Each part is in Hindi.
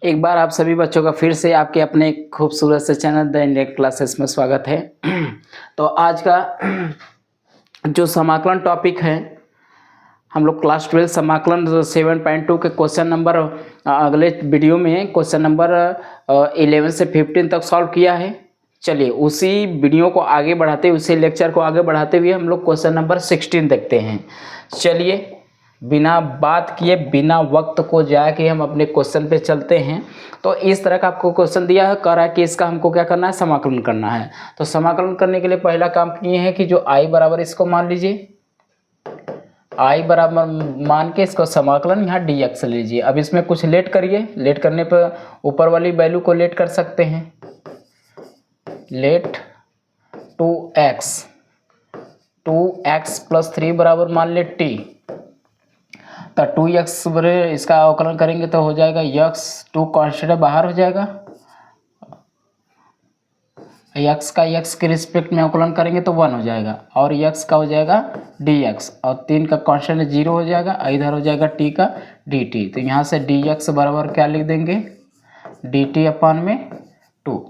एक बार आप सभी बच्चों का फिर से आपके अपने खूबसूरत से चैनल द इंडियन क्लासेस में स्वागत है। तो आज का जो समाकलन टॉपिक है, हम लोग क्लास 12 समाकलन 7.2 के क्वेश्चन नंबर अगले वीडियो में क्वेश्चन नंबर 11 से 15 तक सॉल्व किया है। चलिए उसी वीडियो को आगे बढ़ाते हुए, उसी लेक्चर को आगे बढ़ाते हुए हम लोग क्वेश्चन नंबर 16 देखते हैं। चलिए बिना बात किए, बिना वक्त को जाए कि हम अपने क्वेश्चन पे चलते हैं। तो इस तरह का आपको क्वेश्चन दिया है, कह रहा है कि इसका हमको क्या करना है, समाकलन करना है। तो समाकलन करने के लिए पहला काम किए हैं कि जो i बराबर इसको मान लीजिए, i बराबर मान के इसको समाकलन यहाँ dx ले लीजिए। अब इसमें कुछ लेट करिए, लेट करने पर ऊपर वाली वैल्यू को लेट कर सकते हैं। लेट 2x प्लस 3 बराबर मान ले t। तो 2x बराबर इसका अवकलन करेंगे तो हो जाएगा x, 2 कांस्टेंट बाहर हो जाएगा, x का x के रिस्पेक्ट में अवकलन करेंगे तो 1 हो जाएगा, और x का हो जाएगा dx, और 3 का कांस्टेंट 0 हो जाएगा, इधर हो जाएगा t का dt। तो यहाँ से dx बराबर क्या लिख देंगे, dt अपान में 2।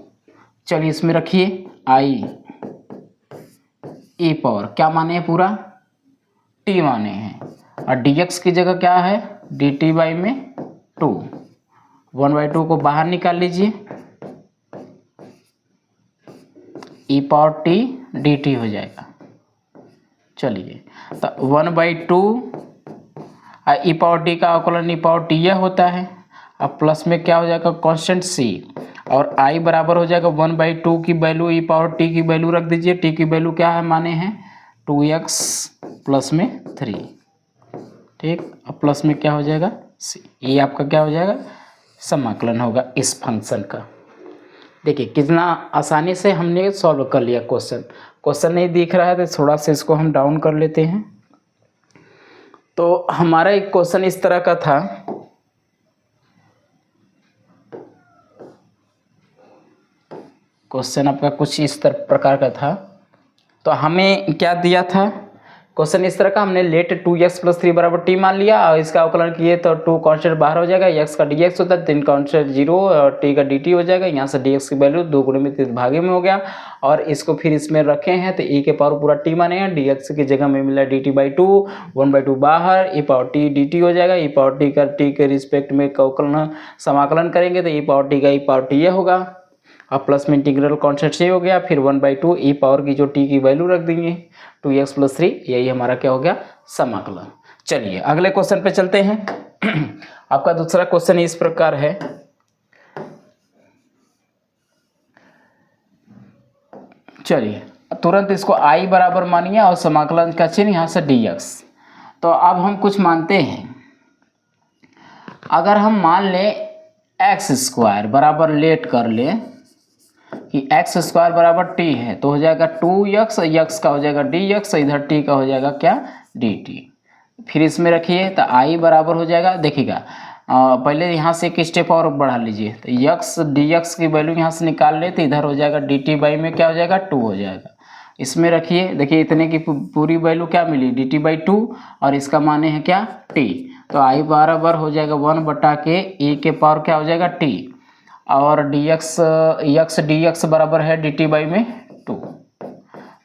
चलिए इसमें रखिए i e पावर क्या माने हैं, पूरा t माने हैं, और dx की जगह क्या है, dt बाई में 2। 1/2 को बाहर निकाल लीजिए, e पावर t dt हो जाएगा। चलिए तो 1/2 e पावर t का अवकलन e पावर t यह होता है। अब प्लस में क्या हो जाएगा, कांस्टेंट c, और i बराबर हो जाएगा 1/2 की वैल्यू e पावर t की वैल्यू रख दीजिए। t की वैल्यू क्या है, माने हैं 2x प्लस में 3, ठीक। अब प्लस में क्या हो जाएगा c, ये आपका क्या हो जाएगा, समाकलन होगा इस फंक्शन का। देखिए कितना आसानी से हमने सॉल्व कर लिया क्वेश्चन नहीं दिख रहा है तो थोड़ा सा इसको हम डाउन कर लेते हैं। तो हमारा एक क्वेश्चन इस तरह का था, क्वेश्चन आपका कुछ इस प्रकार का था। तो हमें क्या दिया था, क्वेश्चन इस तरह का, हमने लेट 2x प्लस 3 बराबर t मान लिया, और इसका अवकलन किए तो 2 कांस्टेंट बाहर हो जाएगा, x का dx होता है, 3 कांस्टेंट 0 और t का dt हो जाएगा। यहाँ से dx की वैल्यू 2 गुणे में 3 भागे में हो गया, और इसको फिर इसमें रखे हैं तो e के पावर पूरा t माने हैं, dx की जगह में मिला dt बाई 2, 1/2 बाहर, e पावर t dt हो जाएगा। e पावर t का t के रिस्पेक्ट में अवकलन समाकलन करेंगे तो e पावर t का e पावर t यह होगा। अब प्लस में इंटीग्रल कांस्टेंट से हो गया, फिर 1/2 e पावर की जो t की वैल्यू रख देंगे 2x प्लस 3, यही हमारा क्या हो गया, समाकलन। चलिए अगले क्वेश्चन पे चलते हैं। आपका दूसरा क्वेश्चन इस प्रकार है, चलिए तुरंत इसको i बराबर मानिए और समाकलन का चिन्ह यहाँ से dx। तो अब हम कुछ मानते हैं, अगर हम मान लें एक्स स्क्वायर बराबर लेट कर ले कि एक्स स्क्वायर बराबर t है, तो हो जाएगा 2x, x का हो जाएगा dx, इधर t का हो जाएगा क्या, dt। फिर इसमें रखिए तो i बराबर हो जाएगा, देखिएगा पहले यहाँ से एक स्टेप और बढ़ा लीजिए, तो x dx की वैल्यू यहाँ से निकाल ले तो इधर हो जाएगा dt बाई में क्या हो जाएगा, 2 हो जाएगा। इसमें रखिए, देखिए इतने की पूरी वैल्यू क्या मिली, dt बाई 2, और इसका माने है क्या, t। तो i बराबर हो जाएगा 1/के e के पावर क्या हो जाएगा t, और x dx बराबर है dt बाई में 2।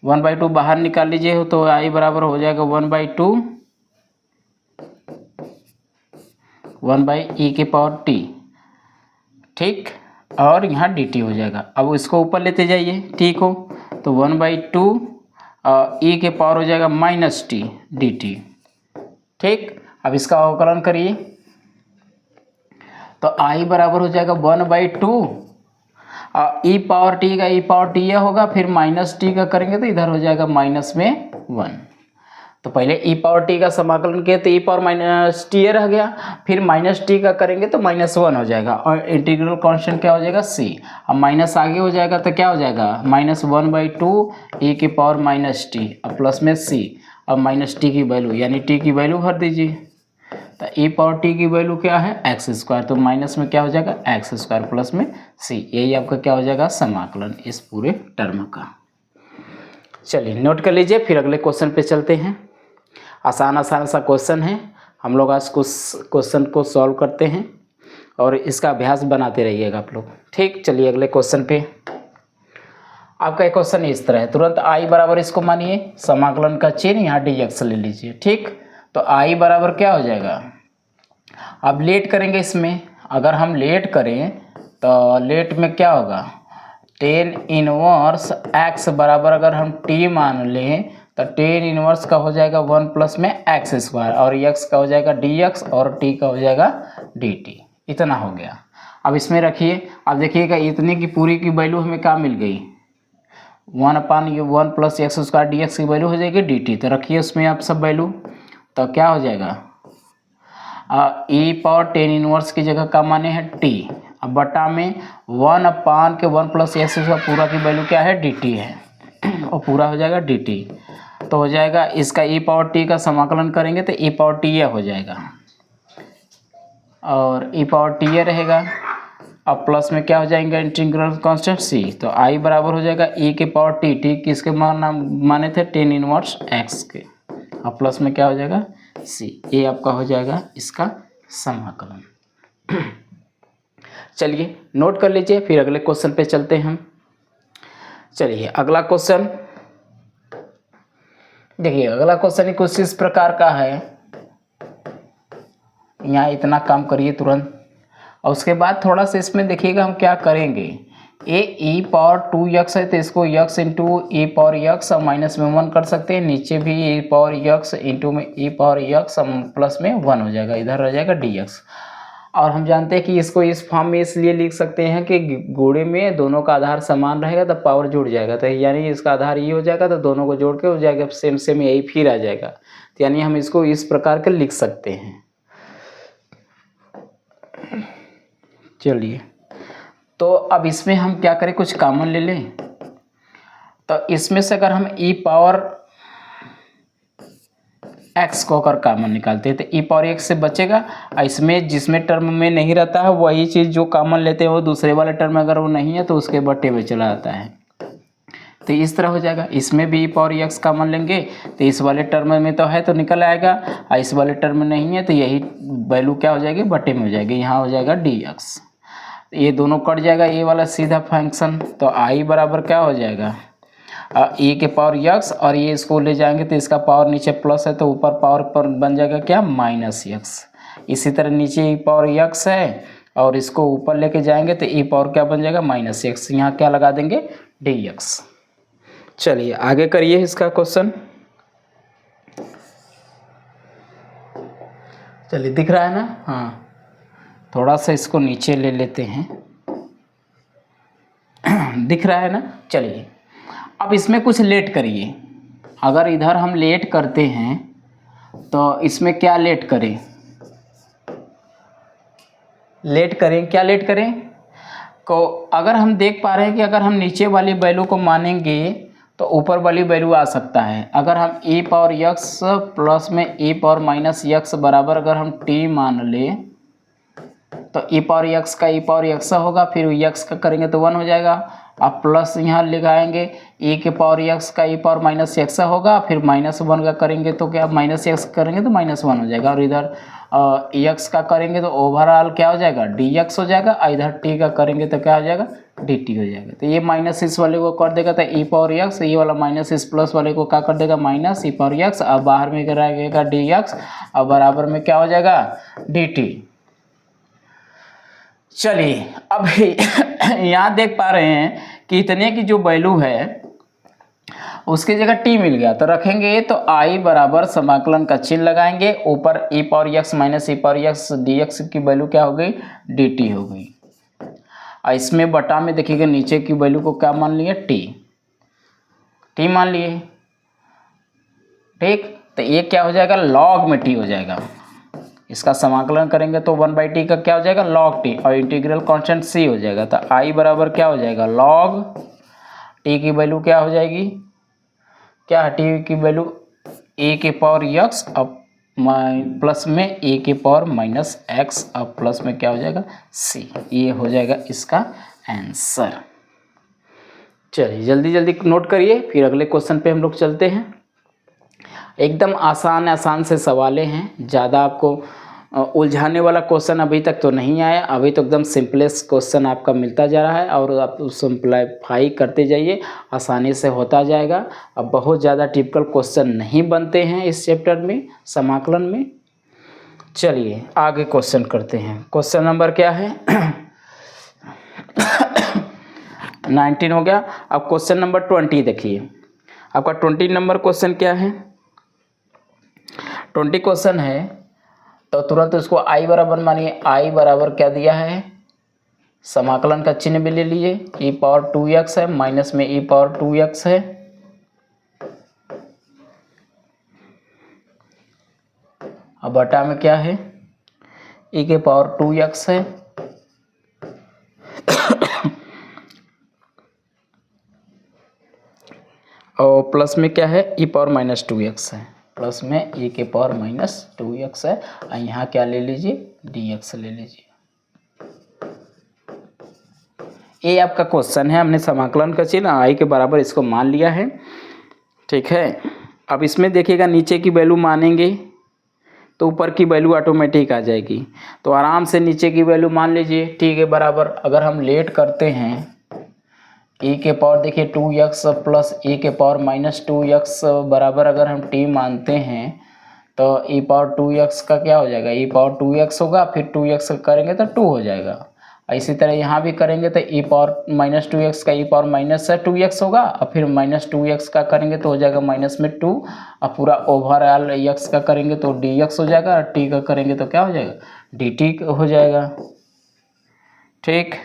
1/2 बाहर निकाल लीजिए तो i बराबर हो जाएगा 1/2 1/e के पावर t, ठीक, और यहाँ dt हो जाएगा। अब इसको ऊपर लेते जाइए t को, तो 1/2 e के पावर हो जाएगा माइनस t dt, ठीक। अब इसका अवकलन करिए तो i बराबर हो जाएगा 1/2 e पावर t का e पावर t यह होगा, फिर माइनस t का करेंगे तो इधर हो जाएगा माइनस में 1। तो पहले e पावर t का समाकलन किए तो e पावर माइनस t रह गया, फिर माइनस t का करेंगे तो -1 हो जाएगा, और इंटीग्रल कांस्टेंट क्या हो जाएगा, c। अब माइनस आगे हो जाएगा तो क्या हो जाएगा, -1/2 e के पावर माइनस t, अब प्लस में c। अब माइनस t की वैल्यू यानी t की वैल्यू भर दीजिए, तो e पावर t की वैल्यू क्या है, एक्स स्क्वायर, तो माइनस में क्या हो जाएगा, एक्स स्क्वायर प्लस में c, यही आपका क्या हो जाएगा, समाकलन इस पूरे टर्म का। चलिए नोट कर लीजिए, फिर अगले क्वेश्चन पे चलते हैं। आसान सा क्वेश्चन है, हम लोग आज कुछ क्वेश्चन को सॉल्व करते हैं और इसका अभ्यास बनाते रहिएगा आप लोग। ठीक, चलिए अगले क्वेश्चन पे। आपका एक क्वेश्चन इस तरह है, तुरंत आई बराबर इसको मानिए समाकलन का चिन्ह, यहाँ dx ले लीजिए। ठीक, तो आई बराबर क्या हो जाएगा, अब लेट करेंगे इसमें। अगर हम लेट करें तो लेट में क्या होगा, टेन इनवर्स x बराबर अगर हम t मान लें तो टेन इनवर्स का हो जाएगा 1 प्लस में एक्स स्क्वायर, और x का हो जाएगा dx और t का हो जाएगा dt। इतना हो गया। अब इसमें रखिए, अब देखिएगा इतने की पूरी की वैल्यू हमें क्या मिल गई, 1 plus x square D x की वैल्यू हो जाएगी dt। तो रखिए उसमें आप सब वैल्यू, तो क्या हो जाएगा, e पावर टेन इनवर्स की जगह का माने है t, अब बटा में 1 प्लस एक्स का पूरा की वैल्यू क्या है dt है, और पूरा हो जाएगा dt। तो हो जाएगा इसका e पावर t का समाकलन करेंगे तो e पावर t हो जाएगा, और e पावर t रहेगा। अब प्लस में क्या हो जाएंगे इंटीग्रल कांस्टेंट c, तो i बराबर हो जाएगा e के पावर t किसके माने थे टेन इनवर्स x के, अब प्लस में क्या हो जाएगा c, ये आपका हो जाएगा इसका समाकलन। चलिए नोट कर लीजिए, फिर अगले क्वेश्चन पे चलते हैं हम। चलिए अगला क्वेश्चन देखिए, अगला क्वेश्चन कुछ इस प्रकार का है, यहाँ इतना काम करिए तुरंत, और उसके बाद थोड़ा सा इसमें देखिएगा हम क्या करेंगे। ए ई पावर 2x है तो इसको x इंटू ई पावर x और माइनस में 1 कर सकते हैं, नीचे भी ई पावर x इंटू में ई पावर x प्लस में 1 हो जाएगा, इधर रह जाएगा dx। और हम जानते हैं कि इसको इस फॉर्म में इसलिए लिख सकते हैं कि गुणे में दोनों का आधार समान रहेगा तो पावर जुड़ जाएगा, तो यानी इसका आधार ये हो जाएगा तो दोनों को जोड़ के हो जाएगा सेम सेम यही फिर आ जाएगा, तो यानी हम इसको इस प्रकार के लिख सकते हैं। चलिए तो अब इसमें हम क्या करें, कुछ कॉमन ले लें। तो इसमें से अगर हम e पावर x को अगर कॉमन निकालते हैं तो e पावर x से बचेगा, और इसमें जिसमें टर्म में नहीं रहता है वही चीज़ जो कॉमन लेते हैं वो दूसरे वाले टर्म में अगर वो नहीं है तो उसके बट्टे में चला जाता है, तो इस तरह हो जाएगा। इसमें भी e पावर x कॉमन लेंगे तो इस वाले टर्म में तो है तो निकल आएगा, और इस वाले टर्म में नहीं है तो यही वैल्यू क्या हो जाएगी बट्टे में हो जाएगी, यहाँ हो जाएगा dx। ये दोनों कट जाएगा, ये वाला सीधा फंक्शन, तो i बराबर क्या हो जाएगा e के पावर x, और ये इसको ले जाएंगे तो इसका पावर नीचे प्लस है तो ऊपर पावर पर बन जाएगा क्या माइनस x। इसी तरह नीचे e पावर x है और इसको ऊपर लेके जाएंगे तो e पावर क्या बन जाएगा माइनस x, यहाँ क्या लगा देंगे dx। चलिए आगे करिए इसका क्वेश्चन। चलिए दिख रहा है ना, हाँ थोड़ा सा इसको नीचे ले लेते हैं, दिख रहा है ना। चलिए अब इसमें कुछ लेट करिए, अगर इधर हम लेट करते हैं तो इसमें क्या लेट करें, क्या लेट करें को अगर हम देख पा रहे हैं कि अगर हम नीचे वाली वैल्यू को मानेंगे तो ऊपर वाली वैल्यू आ सकता है। अगर हम e पावर x प्लस में e पावर माइनस x बराबर अगर हम t मान लें तो e पावर x का e पावर x होगा, फिर x का करेंगे तो 1 हो जाएगा। अब प्लस यहाँ लगाएंगे e के पावर x का e पावर माइनस x होगा, फिर माइनस 1 का करेंगे तो क्या माइनस x करेंगे तो माइनस 1 हो जाएगा, और इधर x का करेंगे तो ओवरऑल क्या हो जाएगा dx हो जाएगा, और इधर t का करेंगे तो क्या हो जाएगा dt हो जाएगा। तो ये माइनस इस वाले को कर देगा तो e पावर x, ये वाला माइनस इस प्लस वाले को क्या कर देगा माइनस e पावर x, अब बाहर में क्या रहेगा dx, और बराबर में क्या हो जाएगा dt। चलिए अब यहाँ देख पा रहे हैं कि इतने की जो वैल्यू है उसकी जगह t मिल गया, तो रखेंगे तो i बराबर समाकलन का चिन्ह लगाएंगे, ऊपर e power x minus e power x dx की वैल्यू क्या हो गई dt हो गई, और इसमें बटा में देखिएगा नीचे की वैल्यू को क्या मान लिए t मान लिए। ठीक, तो ये क्या हो जाएगा log में t हो जाएगा, इसका समाकलन करेंगे तो 1/t का क्या हो जाएगा log t, और इंटीग्रल कांस्टेंट c हो जाएगा, तो i बराबर क्या हो जाएगा log t की वैल्यू क्या हो जाएगी, क्या है t की वैल्यू a के पावर x अब प्लस में a के पावर माइनस x अब प्लस में क्या हो जाएगा c, ये हो जाएगा इसका आंसर। चलिए जल्दी जल्दी नोट करिए, फिर अगले क्वेश्चन पे हम लोग चलते हैं। एकदम आसान से सवालें हैं, ज़्यादा आपको उलझाने वाला क्वेश्चन अभी तक तो नहीं आया, अभी तो एकदम सिंपलेस्ट क्वेश्चन आपका मिलता जा रहा है और आप सिंप्लीफाई करते जाइए, आसानी से होता जाएगा। अब बहुत ज़्यादा टिपिकल क्वेश्चन नहीं बनते हैं इस चैप्टर में, समाकलन में। चलिए आगे क्वेश्चन करते हैं। क्वेश्चन नंबर क्या है 19 हो गया। अब क्वेश्चन नंबर 20 देखिए, आपका 20 नंबर क्वेश्चन क्या है। 20 क्वेश्चन है तो तुरंत उसको आई बराबर मानिए, आई बराबर क्या दिया है, समाकलन का चिन्ह भी ले लीजिए, e पावर 2x है, माइनस में e पावर 2x है, अब बटा में क्या है e के पावर 2x है, और प्लस में क्या है e पावर माइनस 2x है, प्लस में e के पावर माइनस 2x है, और यहाँ क्या ले लीजिए dx ले लीजिए। ये आपका क्वेश्चन है, हमने समाकलन का चिन्ह आई के बराबर इसको मान लिया है, ठीक है। अब इसमें देखिएगा नीचे की वैल्यू मानेंगे तो ऊपर की वैल्यू ऑटोमेटिक आ जाएगी, तो आराम से नीचे की वैल्यू मान लीजिए t के बराबर। अगर हम लेट करते हैं e के पावर देखिए 2x प्लस e के पावर माइनस 2x बराबर अगर हम t मानते हैं तो e पावर 2x का क्या हो जाएगा, e पावर 2x होगा, फिर 2x करेंगे तो 2 हो जाएगा। इसी तरह यहाँ भी करेंगे तो e पावर माइनस 2x का e पावर माइनस 2x होगा, और फिर माइनस 2x का करेंगे तो हो जाएगा माइनस में 2, और पूरा ओवरऑल x का करेंगे तो dx हो जाएगा, और t का करेंगे तो क्या हो जाएगा dt हो जाएगा, ठीक।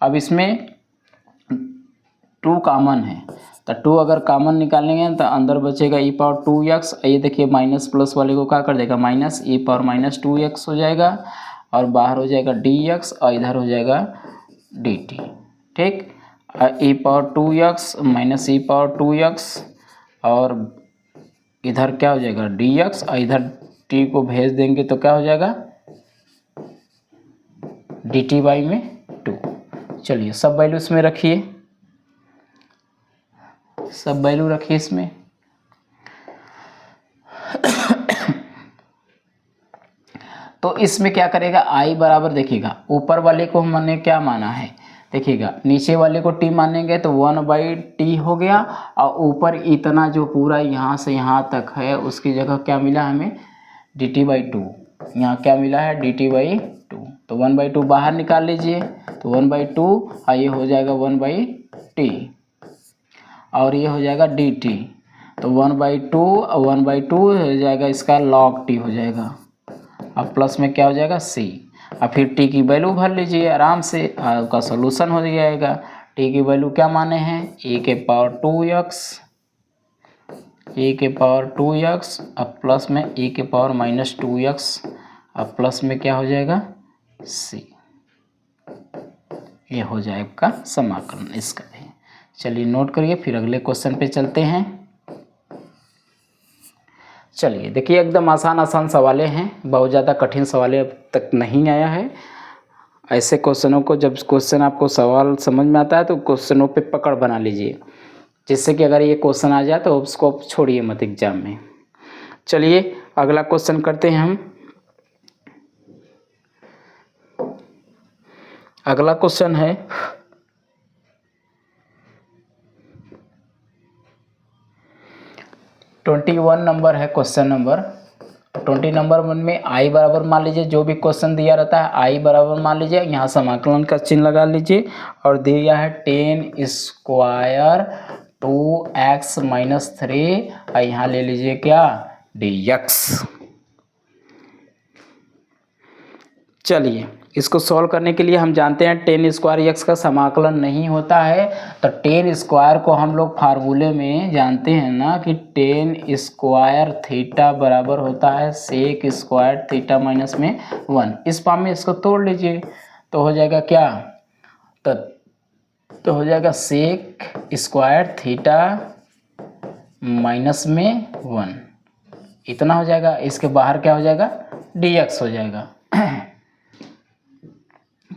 अब इसमें 2 कॉमन है तो 2 अगर कॉमन निकालेंगे तो अंदर बचेगा e पावर 2x, ये देखिए माइनस प्लस वाले को क्या कर देगा minus e power minus 2x हो जाएगा, और बाहर हो जाएगा dx और इधर हो जाएगा dt, ठीक। e power 2x minus e power 2x और इधर क्या हो जाएगा dx, और इधर t को भेज देंगे तो क्या हो जाएगा dt बाई में 2। चलिए सब वैल्यू इसमें रखिए, सब वैल्यू रखिए इसमें। तो इसमें क्या करेगा आई बराबर देखिएगा, ऊपर वाले को हमने क्या माना है देखिएगा, नीचे वाले को t मानेंगे तो 1/t हो गया, और ऊपर इतना जो पूरा यहाँ से यहाँ तक है उसकी जगह क्या मिला हमें dt/2, यहाँ क्या मिला है dt/2, तो 1/2 बाहर निकाल लीजिए तो 1/2, और ये हो जाएगा 1/t, और ये हो जाएगा dt, तो 1/2 और 1/2 हो जाएगा इसका log t हो जाएगा, अब प्लस में क्या हो जाएगा c, और फिर t की वैल्यू भर लीजिए आराम से, आपका सोल्यूशन हो जाएगा। t की वैल्यू क्या माने हैं e के पावर 2x, e के पावर 2x, अब प्लस में e के पावर माइनस 2x, अब प्लस में क्या हो जाएगा c, ये हो जाएगा आपका समाकलन इसका भी। चलिए नोट करिए, फिर अगले क्वेश्चन पे चलते हैं। चलिए देखिए एकदम आसान आसान सवालें हैं, बहुत ज़्यादा कठिन सवालें अब तक नहीं आया है। ऐसे क्वेश्चनों को जब क्वेश्चन आपको सवाल समझ में आता है तो क्वेश्चनों पे पकड़ बना लीजिए, जिससे कि अगर ये क्वेश्चन आ जाए तो उसको छोड़िए मत एग्जाम में। चलिए अगला क्वेश्चन करते हैं हम। अगला क्वेश्चन है 21 नंबर है क्वेश्चन नंबर। 20 नंबर में आई बराबर मान लीजिए, जो भी क्वेश्चन दिया रहता है आई बराबर मान लीजिए, यहाँ समाकलन का चिन्ह लगा लीजिए, और दिया है 10 स्क्वायर 2x माइनस 3, और यहाँ ले लीजिए क्या dx। चलिए इसको सॉल्व करने के लिए हम जानते हैं 10 स्क्वायर x का समाकलन नहीं होता है, तो 10 स्क्वायर को हम लोग फार्मूले में जानते हैं ना कि 10 स्क्वायर थीटा बराबर होता है सेक स्क्वायर थीटा माइनस में 1। इस फॉर्म में इसको तोड़ लीजिए तो हो जाएगा क्या, तो हो जाएगा सेक स्क्वायर थीटा माइनस में 1, इतना हो जाएगा। इसके बाहर क्या हो जाएगा dx हो जाएगा।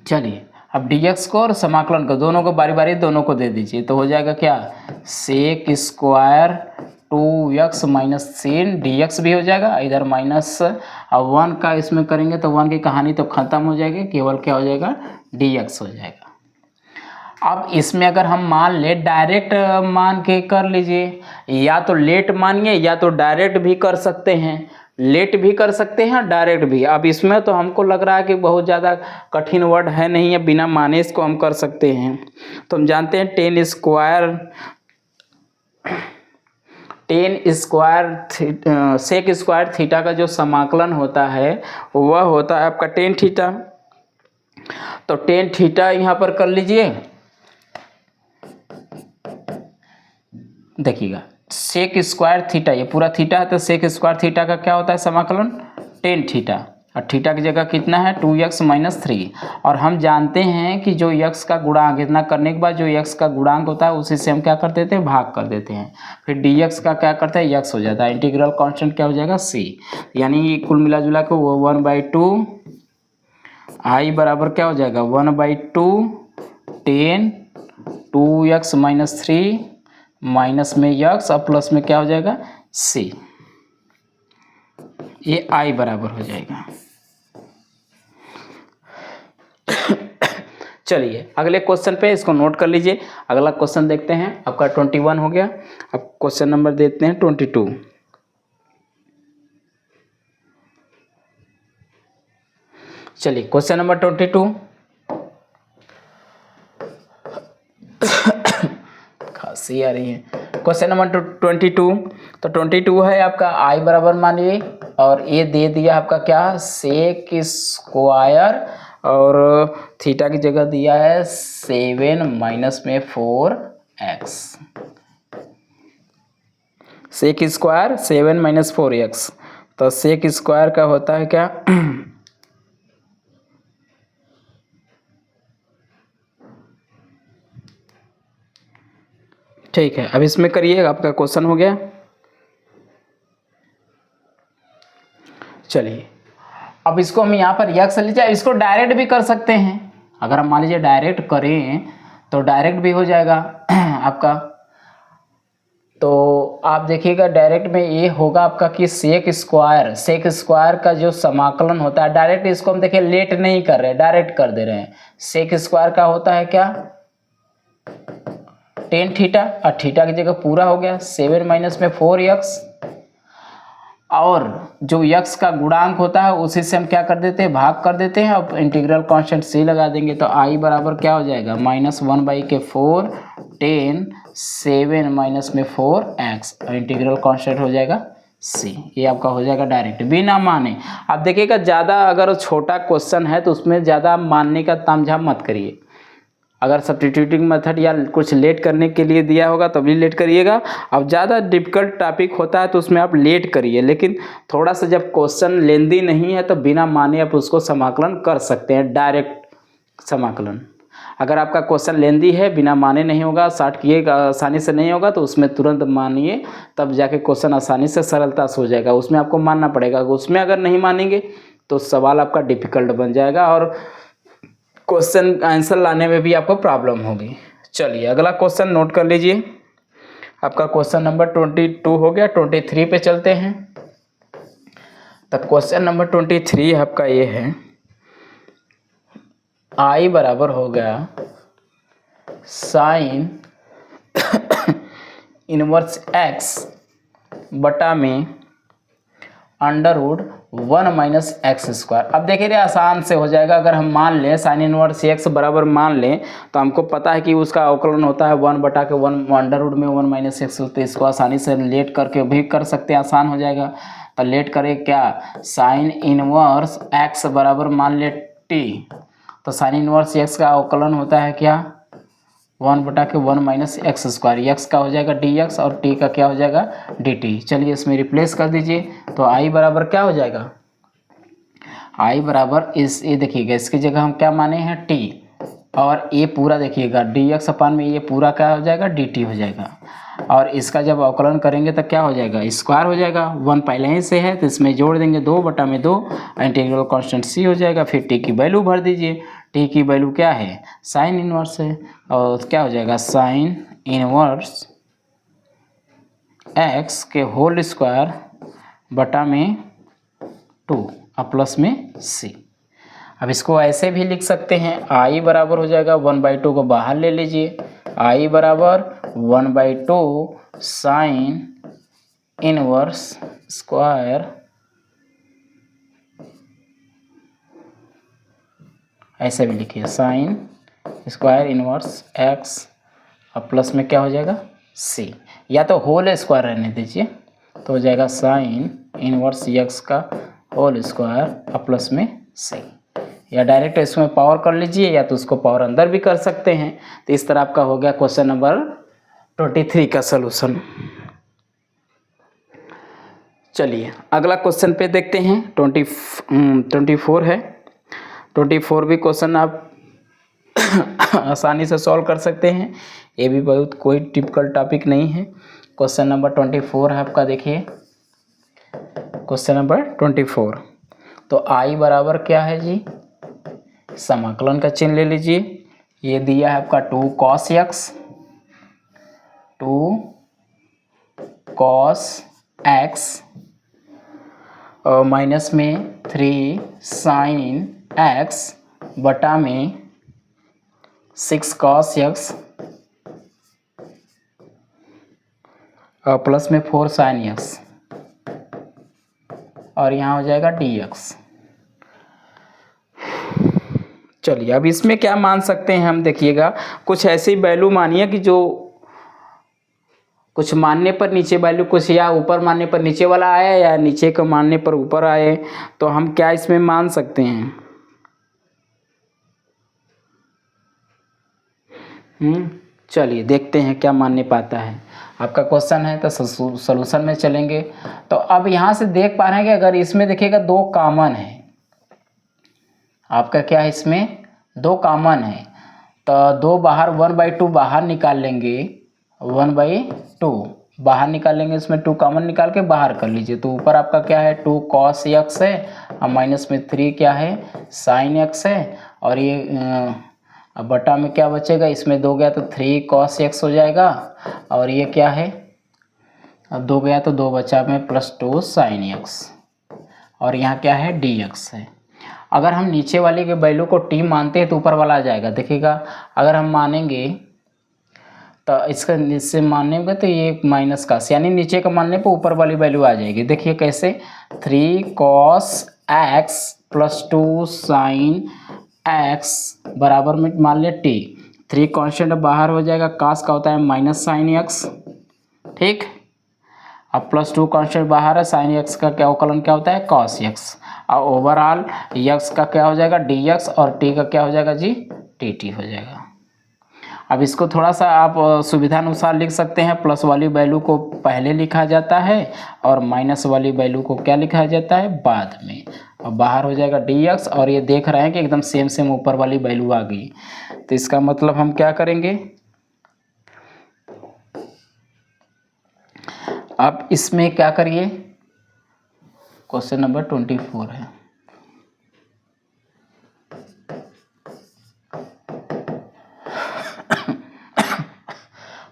चलिए अब dx को और समाकलन को दोनों को बारी बारी दोनों को दे दीजिए, तो हो जाएगा क्या sec square 2x minus sin dx भी हो जाएगा, इधर माइनस 1 का इसमें करेंगे तो 1 की कहानी तो ख़त्म हो जाएगी, केवल क्या हो जाएगा dx हो जाएगा। अब इसमें अगर हम मान ले डायरेक्ट मान के कर लीजिए, या तो लेट मानिए या तो डायरेक्ट भी कर सकते हैं, लेट भी कर सकते हैं डायरेक्ट भी। अब इसमें तो हमको लग रहा है कि बहुत ज़्यादा कठिन वर्ड है नहीं है, बिना माने इसको हम कर सकते हैं। तो हम जानते हैं tan square sec square theta का जो समाकलन होता है वह होता है आपका टेन थीटा। तो टेन थीटा यहाँ पर कर लीजिए, देखिएगा सेक स्क्वायर थीटा, ये पूरा थीटा है तो सेक स्क्वायर थीटा का क्या होता है समाकलन टेन थीटा, और थीटा की जगह कितना है 2x माइनस 3। और हम जानते हैं कि जो x का गुणांक इतना करने के बाद जो x का गुणांक होता है उसी से हम क्या कर देते हैं भाग कर देते हैं, फिर dx का क्या करते हैं x हो जाता है, इंटीग्रल कांस्टेंट क्या हो जाएगा c, यानी कुल मिला जुला के वो 1/2 i बराबर क्या हो जाएगा 1/2 10 2x माइनस 3 माइनस में x और प्लस में क्या हो जाएगा c, ये i बराबर हो जाएगा। चलिए अगले क्वेश्चन पे इसको नोट कर लीजिए। अगला क्वेश्चन देखते हैं, आपका 21 हो गया, अब क्वेश्चन नंबर देते हैं 22। चलिए क्वेश्चन नंबर 22, खांसी आ रही है। क्वेश्चन नंबर 22, तो 22 है आपका i बराबर मानिए, और ये दे दिया आपका क्या सेक स्क्वायर, और थीटा की जगह दिया है 7 माइनस में 4x, sec square 7 minus 4x। तो सेक स्क्वायर का होता है क्या ठीक है, अब इसमें करिए, आपका क्वेश्चन हो गया। चलिए अब इसको हम यहाँ पर यक्स लीजिए, इसको डायरेक्ट भी कर सकते हैं, अगर हम मान लीजिए डायरेक्ट करें तो डायरेक्ट भी हो जाएगा आपका। तो आप देखिएगा डायरेक्ट में ये होगा आपका कि सेक स्क्वायर का जो समाकलन होता है, डायरेक्ट इसको हम देखिए लेट नहीं कर रहे, डायरेक्ट कर दे रहे हैं। सेक स्क्वायर का होता है क्या टेन थीटा, और थीटा की जगह पूरा हो गया 7 माइनस में 4x, और जो x का गुणांक होता है उसी से हम क्या कर देते हैं भाग कर देते हैं, अब इंटीग्रल कांस्टेंट c लगा देंगे तो i बराबर क्या हो जाएगा -1/4 10 7 माइनस में 4x, और इंटीग्रल कांस्टेंट हो जाएगा c। ये आपका हो जाएगा डायरेक्ट बिना माने। अब देखिएगा ज़्यादा अगर छोटा क्वेश्चन है तो उसमें ज़्यादा मानने का तामझाम मत करिए, अगर सब्स्टिट्यूटिंग मेथड या कुछ लेट करने के लिए दिया होगा तब भी लेट करिएगा। अब ज़्यादा डिफिकल्ट टॉपिक होता है तो उसमें आप लेट करिए, लेकिन थोड़ा सा जब क्वेश्चन लेंदी नहीं है तो बिना माने आप उसको समाकलन कर सकते हैं, डायरेक्ट समाकलन। अगर आपका क्वेश्चन लेंदी है, बिना माने नहीं होगा, शॉर्ट किएगा आसानी से नहीं होगा, तो उसमें तुरंत मानिए, तब जाके क्वेश्चन आसानी से सरलता से हो जाएगा। उसमें आपको मानना पड़ेगा, उसमें अगर नहीं मानेंगे तो सवाल आपका डिफ़िकल्ट बन जाएगा और क्वेश्चन आंसर लाने में भी आपको प्रॉब्लम होगी। चलिए अगला क्वेश्चन नोट कर लीजिए, आपका क्वेश्चन नंबर 22 हो गया। 23 पे चलते हैं। तो क्वेश्चन नंबर 23 आपका ये है, i बराबर हो गया साइन इनवर्स x बटा में √1 माइनस एक्स स्क्वायर। अब देखिए आसान से हो जाएगा, अगर हम मान लें साइन इनवर्स x बराबर मान लें तो हमको पता है कि उसका अवकलन होता है 1 बटा के 1 अंडर रूट में 1 माइनस एक्स, तो इसको आसानी से लेट करके भी कर सकते हैं, आसान हो जाएगा। तो लेट करें क्या, साइन इनवर्स x बराबर मान ले t, तो साइन इनवर्स x का अवकलन होता है क्या 1 बटा के 1 माइनस एक्स स्क्वायर, x का हो जाएगा dx और t का क्या हो जाएगा dt। चलिए इसमें रिप्लेस कर दीजिए, तो i बराबर क्या हो जाएगा, i बराबर इस ये देखिएगा इसकी जगह हम क्या माने हैं t, और ये पूरा देखिएगा dx अपान में ये पूरा क्या हो जाएगा dt हो जाएगा, और इसका जब अवकलन करेंगे तो क्या हो जाएगा स्क्वायर हो जाएगा। 1 पहले ही से है तो इसमें जोड़ देंगे 2 बटा में 2, इंटीग्रल कांस्टेंट c हो जाएगा। फिर t की वैल्यू भर दीजिए, t की वैल्यू क्या है साइन इनवर्स है, और क्या हो जाएगा साइन इनवर्स एक्स के होल स्क्वायर बटा में 2 और प्लस में सी। अब इसको ऐसे भी लिख सकते हैं, आई बराबर हो जाएगा 1/2 को बाहर ले लीजिए, आई बराबर 1/2 साइन इनवर्स स्क्वायर, ऐसे भी लिखिए साइन स्क्वायर इनवर्स एक्स और प्लस में क्या हो जाएगा सी, या तो होल स्क्वायर रहने दीजिए तो हो जाएगा साइन इनवर्स एक्स का होल स्क्वायर और प्लस में सी, या डायरेक्ट इसमें पावर कर लीजिए या तो उसको पावर अंदर भी कर सकते हैं। तो इस तरह आपका हो गया क्वेश्चन नंबर 23 का सलूशन। चलिए अगला क्वेश्चन पे देखते हैं। 24 है। 24 भी क्वेश्चन आप आसानी से सॉल्व कर सकते हैं, ये भी बहुत कोई डिफिकल्ट टॉपिक नहीं है। क्वेश्चन नंबर 24 है आपका, देखिए क्वेश्चन नंबर 24। तो आई बराबर क्या है जी, समाकलन का चिन्ह ले लीजिए। ये दिया है आपका 2 cos x, 2 cos x और माइनस में 3 sin x बटा में 6 cos x और प्लस में 4 sin x और यहाँ हो जाएगा dx। चलिए अब इसमें क्या मान सकते हैं हम, देखिएगा कुछ ऐसी वैल्यू मानिए कि जो कुछ मानने पर नीचे वैल्यू, कुछ या ऊपर मानने पर नीचे वाला आए या नीचे को मानने पर ऊपर आए, तो हम क्या इसमें मान सकते हैं। चलिए देखते हैं क्या मानने पाता है। आपका क्वेश्चन है तो सॉल्यूशन में चलेंगे। तो अब यहाँ से देख पा रहे हैं कि अगर इसमें देखिएगा 2 कॉमन है, आपका क्या है इसमें 2 कॉमन है, तो 2 बाहर 1/2 बाहर निकाल लेंगे, 1/2 बाहर निकाल लेंगे, इसमें 2 कॉमन निकाल के बाहर कर लीजिए। तो ऊपर आपका क्या है 2 cos x है और माइनस में 3 क्या है sin x है, और ये अब बटा में क्या बचेगा, इसमें 2 गया तो 3 cos x हो जाएगा, और ये क्या है अब 2 गया तो 2 बचा में +2 sin x, और यहाँ क्या है dx है। अगर हम नीचे वाले के वैल्यू को t मानते हैं तो ऊपर वाला आ जाएगा, देखिएगा अगर हम मानेंगे तो इसका नीचे मानेंगे तो ये माइनस का, यानी नीचे का मानने पर ऊपर वाली वैल्यू आ जाएगी। देखिए कैसे, 3 cos x + 2 sin x बराबर में मान लिया t, 3 कांस्टेंट बाहर हो जाएगा, cos का होता है -sin x, ठीक। अब +2 कांस्टेंट बाहर है, sin x का क्या अवकलन क्या होता है cos x, और ओवरऑल x का क्या हो जाएगा dx, और t का क्या हो जाएगा जी dt हो जाएगा। अब इसको थोड़ा सा आप सुविधा अनुसार लिख सकते हैं, प्लस वाली वैल्यू को पहले लिखा जाता है और माइनस वाली वैल्यू को क्या लिखा जाता है बाद में, और बाहर हो जाएगा dx, और ये देख रहे हैं कि एकदम सेम सेम ऊपर वाली वैल्यू आ गई। तो इसका मतलब हम क्या करेंगे, अब इसमें क्या करिए, क्वेश्चन नंबर 24 है।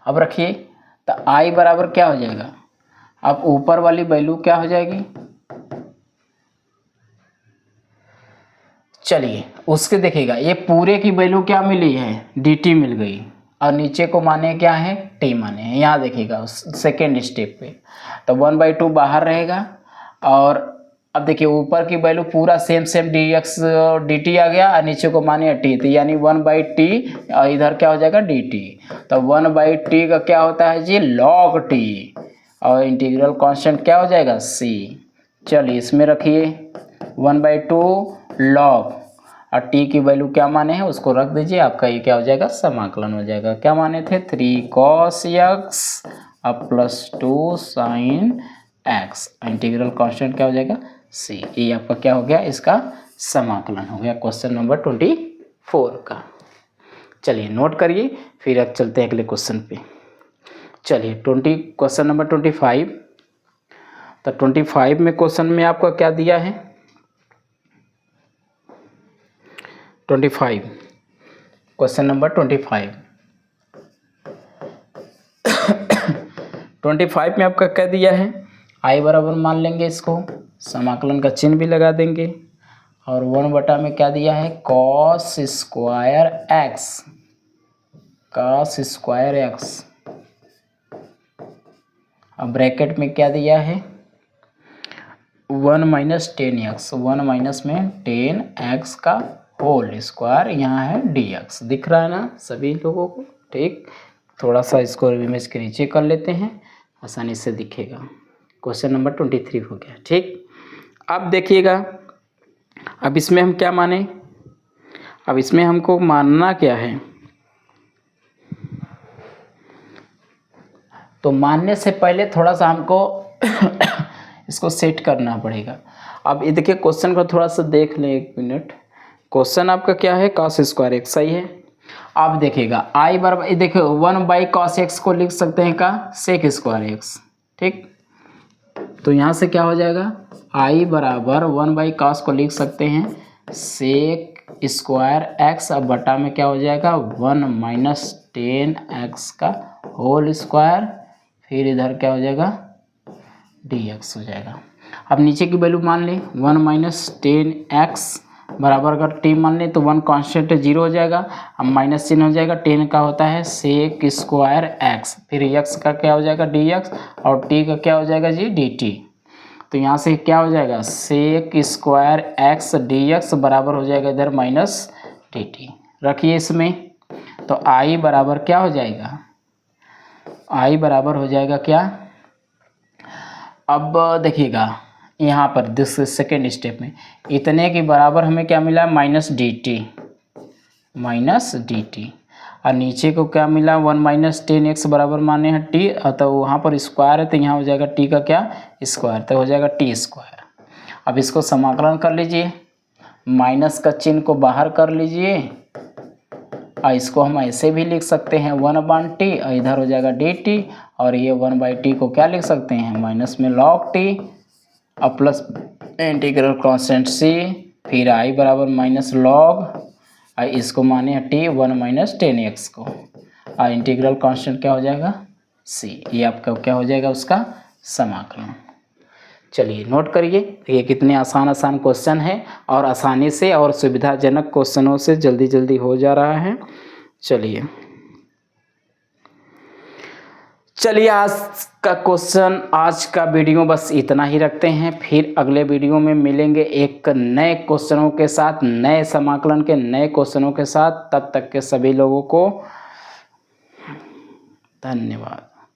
अब रखिए तो आई बराबर क्या हो जाएगा, अब ऊपर वाली वैल्यू क्या हो जाएगी, चलिए उसके देखिएगा ये पूरे की वैल्यू क्या मिली है dt मिल गई, और नीचे को माने क्या है t माने हैं। यहाँ देखिएगा सेकेंड स्टेप पे तो 1/2 बाहर रहेगा, और अब देखिए ऊपर की वैल्यू पूरा सेम सेम dx dt आ गया, और नीचे को माने t, तो यानी 1/t और इधर क्या हो जाएगा dt। तो 1/t का क्या होता है जी log t, और इंटीग्रल कांस्टेंट क्या हो जाएगा c। चलिए इसमें रखिए 1/2 log, और t की वैल्यू क्या माने हैं उसको रख दीजिए, आपका ये क्या हो जाएगा समाकलन हो जाएगा। क्या माने थे 3 cos x अब +2 sin x, इंटीग्रल कांस्टेंट क्या हो जाएगा c। ये आपका क्या हो गया, इसका समाकलन हो गया क्वेश्चन नंबर 24 का। चलिए नोट करिए, फिर अब चलते हैं अगले क्वेश्चन पे। चलिए क्वेश्चन नंबर 25। तो 25 में क्वेश्चन में आपका क्या दिया है, 25 क्वेश्चन नंबर 25। 25 में आपका क्या दिया है, आई बराबर मान लेंगे इसको, समाकलन का चिन्ह भी लगा देंगे, और 1 बटा में क्या दिया है, cos square x, cos square x. अब ब्रैकेट में क्या दिया है, 1 माइनस 10x, 1 माइनस में 10x का होल स्क्वायर, यहाँ है dx। दिख रहा है ना सभी लोगों को, ठीक। थोड़ा सा इसको इमेज के नीचे कर लेते हैं, आसानी से दिखेगा। क्वेश्चन नंबर 23 हो गया, ठीक। अब देखिएगा, अब इसमें हम क्या माने, अब इसमें हमको मानना क्या है, तो मानने से पहले थोड़ा सा हमको इसको सेट करना पड़ेगा। अब ये देखिए क्वेश्चन को थोड़ा सा देख लें, 1 मिनट। क्वेश्चन आपका क्या है, cos स्क्वायर एक्स, सही है। आप देखिएगा आई बराबर, ये देखिए 1 बाई कॉस एक्स को लिख सकते हैं का सेक स्क्वायर एक्स, ठीक। तो यहाँ से क्या हो जाएगा, आई बराबर 1 बाई कॉस को लिख सकते हैं सेक स्क्वायर एक्स, अब बटा में क्या हो जाएगा 1 माइनस 10x का होल स्क्वायर, फिर इधर क्या हो जाएगा dx हो जाएगा। अब नीचे की वैल्यू मान लें 1 माइनस 10x बराबर, अगर t मान लें तो 1 कांस्टेंट 0 हो जाएगा, अब माइनस चिन्ह हो जाएगा, 10 का होता है सेक स्क्वायर x, फिर x का क्या हो जाएगा dx, और t का क्या हो जाएगा जी dt। तो यहाँ से क्या हो जाएगा सेक स्क्वायर x dx बराबर हो जाएगा इधर माइनस dt। रखिए इसमें, तो i बराबर क्या हो जाएगा, i बराबर हो जाएगा क्या, अब देखिएगा यहाँ पर दिस सेकेंड स्टेप में इतने के बराबर हमें क्या मिला माइनस dt, माइनस dt, और नीचे को क्या मिला 1 माइनस 10x बराबर माने हैं t, तो वहाँ पर स्क्वायर है तो यहाँ हो जाएगा t का क्या स्क्वायर, तो हो जाएगा t स्क्वायर। अब इसको समाकलन कर लीजिए, माइनस का चिन्ह को बाहर कर लीजिए, और इसको हम ऐसे भी लिख सकते हैं 1/t, और इधर हो जाएगा dt, और ये 1/t को क्या लिख सकते हैं माइनस में log t, और प्लस इंटीग्रल कांस्टेंट c, फिर i बराबर माइनस log, और इसको माने t 1 माइनस 10x को, और इंटीग्रल कांस्टेंट क्या हो जाएगा c। ये आपका क्या हो जाएगा उसका समाकलन। चलिए नोट करिए, ये कितने आसान क्वेश्चन है, और आसानी से और सुविधाजनक क्वेश्चनों से जल्दी जल्दी हो जा रहा है। चलिए आज का वीडियो बस इतना ही रखते हैं, फिर अगले वीडियो में मिलेंगे एक नए क्वेश्चनों के साथ, नए समाकलन के नए क्वेश्चनों के साथ। तब तक के सभी लोगों को धन्यवाद।